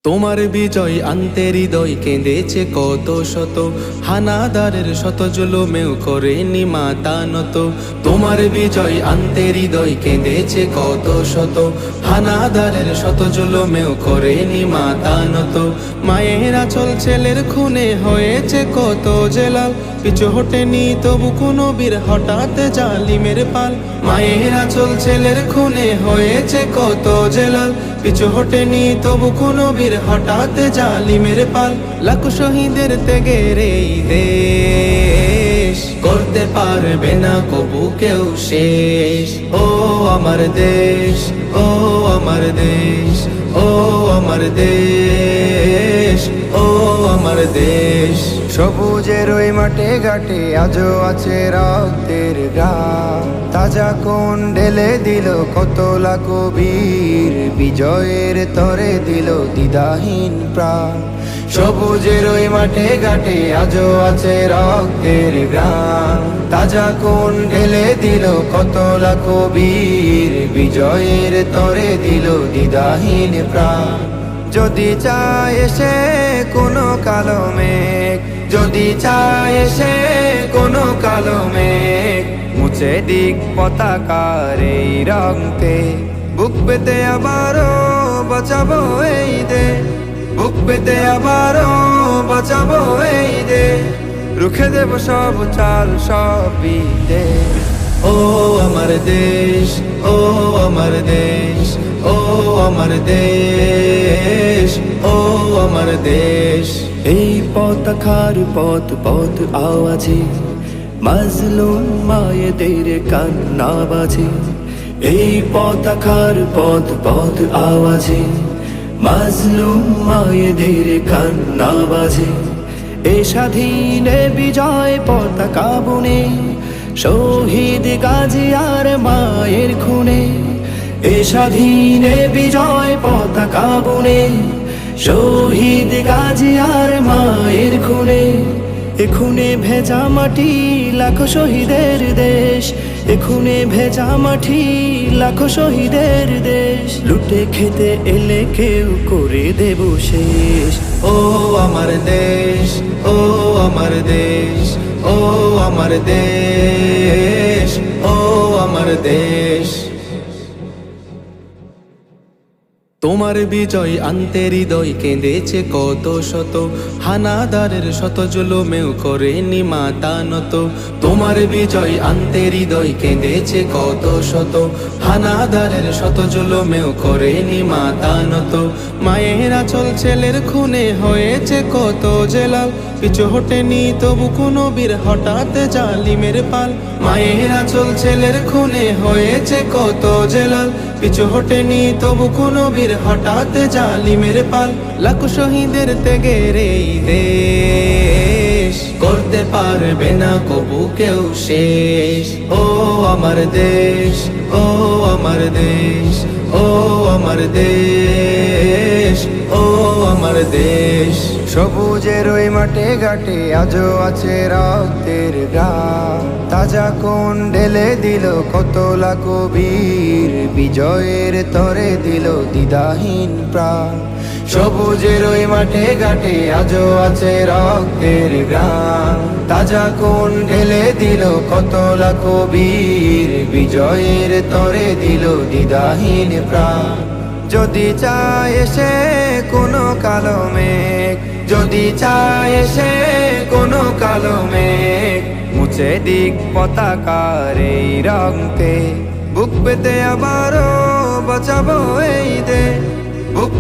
তোমার বিজয় আনতে হৃদয় কেঁদেছে কত শত, হানাদারের শত জুলুমেও করেনি মাথা নত। তোমার বিজয় আনতে হৃদয় কেঁদেছে কত শত, হানাদারের শত জুলুমেও করেনি মাথা নত। মায়ের আঁচল ছেলের খুনে হয়েছে কত জেলাল, পিছু হটেনি তবু কোনো বীর হঠাৎ জালিমের পাল। মায়ের আঁচল ছেলের খুনে হয়েছে কত জেলাল, পিছু হটেনি তবু কোনো বীর হঠাৎ জালিমের পাল। লাখ শহীদের ত্যাগের এই দেশ করতে পারবে না কবু কেউ শেষ। ও আমার দেশ, ও আমার দেশ, ও আমার দেশ, ও আমার দেশ। সবুজের ওই মাঠে ঘাটে আজও আছে রক্তের গ্রাম, তাজা কোন ঢেলে দিল কত লাখ বীর, বিজয়ের তরে দিল দ্বিধাহীন প্রাণ। সবুজের ওই মাঠে ঘাটে আজও আছে রক্তের গ্রাম, তাজা কোন ঢেলে দিল কত লাখ বীর, বিজয়ের তরে দিল দ্বিধাহীন প্রাণ। যদি চায় এসে কোনো কালো মেঘ, যদি চায় এসে কোনো কালো মেঘ, মুছে দিক পতাকার এই রঙকে, বুক পেতে আবারও বাঁচাবো এই দে, বুক পেতে আবারও বাঁচাবো এই দে, রুখে দেব সব চাল সব বিদেশ। ও আমার দেশ, ও আমার দেশ, ও আমার দেশ, ও আমার দেশ। এই পতাকার পথ পথ আওয়াজে মাজলুম মায়েদের কান্না বাজে। এই পতাকার পথ পথ আওয়াজে মাজলুম মায়েদের কান্না বাজে। এ স্বাধীনে বিজয় পতাকা বুনে শহীদ গাজী আর মায়ের খুনে, এ স্বাধীনে বিজয় পতাকা বুনে শহীদ গাজী আর মায়ের খুনে। এখুনে ভেজা মাটি লাখো শহীদের দেশ, এখুনে ভেজা মাটি লাখো শহীদের দেশ, লুটে খেতে এলে কেউ করে দেব শেষ। ও আমার দেশ, ও আমার দেশ, ও আমার দেশ, ও আমার দেশ। তোমার বিজয় আনতে হৃদয় কেঁদেছে কত শত, হানাদারের শত জুলুমেও করেনি মাথা নত। তোমার বিজয় আনতে হৃদয় কেঁদেছে কত শত, হানাদারের শত জুলুমেও করেনি মাথা নত। মায়ের আঁচল ছেলের খুনে হয়েছে কত জেলাল, পিছু হটেনি তবু কোনো বীর হঠাৎ জালিমের পাল। মায়ের আঁচল ছেলের খুনে হয়েছে কত জেলাল, পিছু হটেনি তবু কোনো বীর হঠাৎ জালিমের পাল। লাখ শহীদের ত্যাগের এই দেশ করতে পারবে না কবু কেউ শেষ। ও আমার দেশ, ও আমার দেশ, ও আমার দেশ, ও আমার দেশ। সবুজের ওই মাঠে ঘাটে আজও আছে রক্তের গ্রাম, তাজা কোন ঢেলে দিল কত লাখ বীর, বিজয়ের তরে দিল দ্বিধাহীন প্রাণ। সবুজের ওই মাঠে ঘাটে আজও আছে রক্তের গ্রাম, তাজা কোন ঢেলে দিল কত লাখ বীর, বিজয়ের তরে দিল দ্বিধাহীন প্রাণ। যদি চায় এসে কোনো কালো মেঘ, যদি চায় এসে কোনো কালো মেঘ, মুছে দিক পতাকার এই রঙকে, বুক পেতে আবারও বাঁচাবো এই দে, বুক